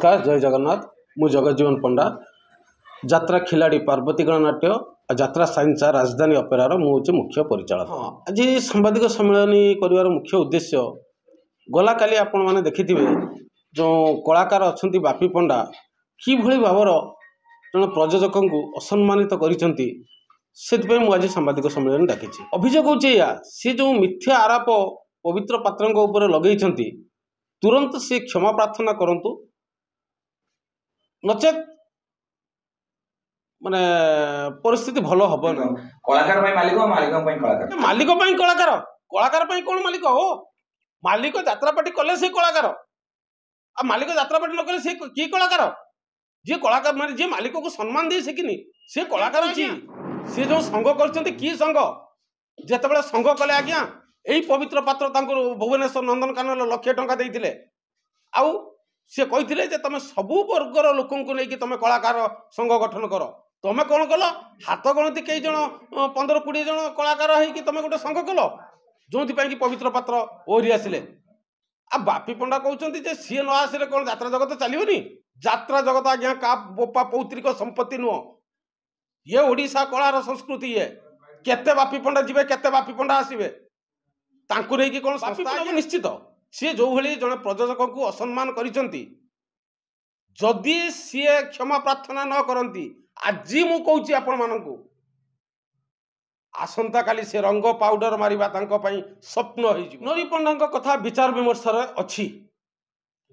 नमस्कार जय जगन्नाथ मु जगजीवन पंडा यात्रा खिलाड़ी पार्वती गणनाट्य यात्रा साइंसा राजधानी अपेरार मुझे मुख्य परिचालक। हाँ आज सांबादिक सम्मेलन कर मुख्य उद्देश्य गला काली आपण मैंने देखि जो कलाकार अच्छा बापी पंडा कि भाव जन प्रयोजक को असम्मानित कर आज सांबादिक सम्मेलन डाकी। अभियोग हो सी जो मिथ्या आरोप पवित्र पात्र लगे तुरंत सी क्षमा प्रार्थना करंतु नचेत माने परिस्थिति भल हम कलाकार मालिक मालिक मालिक कलाकार कलाकार कौन मालिक हो मालिक यात्रा पार्टी कले से कलाकार आ मालिक यात्रा पार्टी न कले से कि कलाकार जी कलाकार माने जी मालिक को सम्मान दे सकिनी से कलाकार जी सी जो संघ कर कि संघ जिते संघ कले आज्ञा यही पवित्र पात्र भुवनेश्वर नंदनकानन लक्षे टंका देते आउ सी कही तुम सबू वर्गर लोक नहीं तुम कलाकार संघ गठन कर तुम कौन कल हाथ गणती कई जन 15-20 जन कलाकार है तुम गोटे संघ कल जो कि पवित्र पात्र ओहरी आसिले आ बापी पंडा कहते सी न आसिले कौन यात्रा जगत चलनी यात्रा जगत आज्ञा का बोपा पौतृक संपत्ति नुह ये ओडिशा कलार संस्कृति ये केते बापी पंडा जीवे केते बापी पंडा आसवे तांकु नहीं कौन संस्था निश्चित सी जो भाई जड़े प्रयोजक को असम्मान करिसेंती जदि सी क्षमा प्रार्थना न करती आज मु कहूँ आपण मानू आसंता काली से रंग पाउडर मारिबा तांको पई स्वप्न हो नरी पंडा कथा विचार विमर्श अच्छी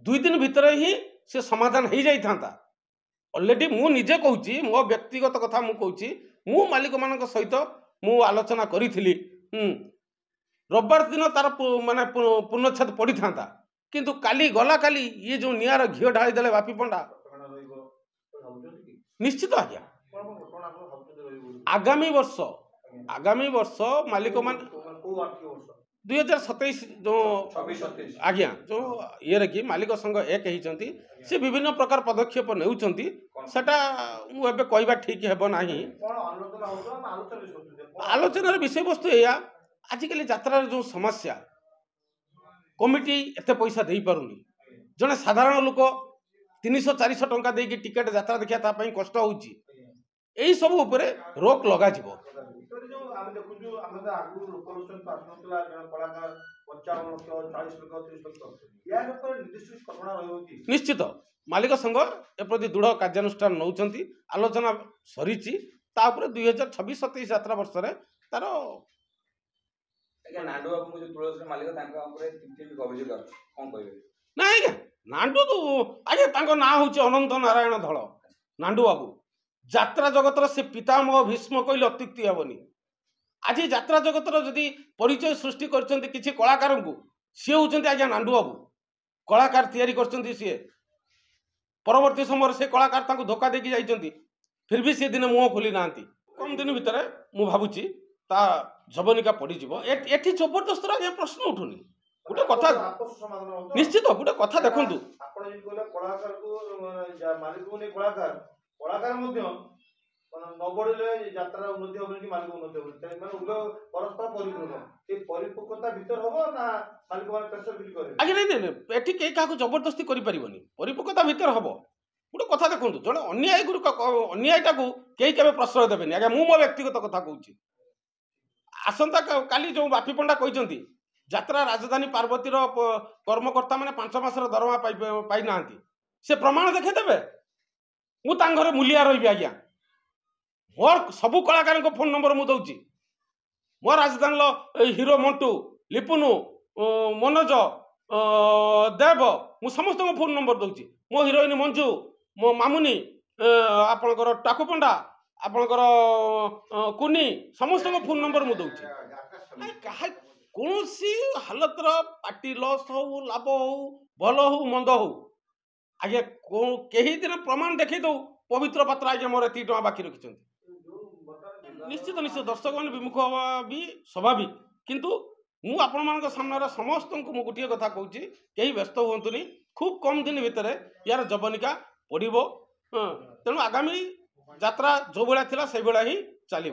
2 दिन भितर ही से समाधान हो जाई थांता ऑलरेडी मु निजे कहूँ मो व्यक्तिगत कथा मु कहूँ मु मालिक मान सहित मु आलोचना करी रविवार दिन तार माने पूर्णछेद पड़ी था किंतु काली गला काली ये जो निआर घीओ ढाई देले बापी पंडा निश्चित आज्ञा आगामी वर्ष मालिक मान 2027 जो आज्ञा जो ये कि मालिक संघ एक होती से विभिन्न प्रकार पदक्षेप नेउछंती सेटा मु एबे कहबा ठीक हेबो नाही आलोचनार विषय वस्तु या आजिकल यात्रा जो समस्या कमिटी एते पैसा दे पारुनी जने साधारण लोक 300-400 टंका देकी टिकेट यात्रा देखिया ता पई कष्ट होउची एई सब ऊपर रोक लगा जिवो निश्चित मालिक संघ एप्रति दृढ़ कार्यानुष्ठान नौचंती आलोचना सरीची ता ऊपर 2026-27 यात्रा वर्ष रे तार नांडू बाबू जो तुलसी मालिक तांका ऊपर किछि अभियोग अछि कोन कहबे ना आज्ञा नांडू तो आज्ञा तांको ना होची अनंत नारायण धळ नांडू बाबू यात्रा जगतर से पितामह भीष्म कहले अत्युक्ति हेबनी आज यात्रा जगतर जदि परिचय सृष्टि करछंती किछि कलाकार को सी होचंती आज्ञा नांडू बाबू कलाकार तैयारी करछंती सी परवर्ती समय से कलाकार तांको धोखा देकी जाइछंती फिर भी से दिन मुंह खोली नांती कम दिन भितर मु भाबुची ता जबनिका पड़ीज एठी जबरदस्त आगे प्रश्न उठुनी गोटे कथा निश्चित गोटे कथा देखु एठी कई क्या जबरदस्ती परिपक्वता भीतर हम गोटे कथा देखु जड़े अन्यायटा को कई के प्रश्रय देवेनि आज्ञा मु मो व्यक्तिगत कथा कहूँ आसंता काली जो बापी पंडा कहते यात्रा राजधानी पार्वतीर कर्मकर्ता मैंने 5 मासर दरमा पाई ना से प्रमाण देखेदेवे मुझे मूलिया रही आज्ञा मोर सबू कलाकार फोन नंबर मुझे दौची मो राजधानी हीरो मंटू लिपुनु मनोज देव मु समस्त फोन नंबर दौची मो हिरोइन मंजू मो मामुनी आपणकर टाकू पंडा आपणकर कुनी समस्त फोन नंबर मुझे दौची कौन सी हालत पार्टी लॉस हो लाभ हो भल हो मंद हो आज्ञा कहीं दिन प्रमाण देखी दो पवित्र पात्र आज्ञा मोर 3 टका बाकी रखिंट निश्चित निश्चित दर्शक मैंने विमुख हवा भी स्वाभाविक किंतु मु आपण मान सामने समस्त को मु गोटे कथा कहूँ कहीं व्यस्त हुंतुनी खूब कम दिन भितर यार जबनिका पड़ो तेणु आगामी यात्रा जो भाया थी से भाया ही चलो।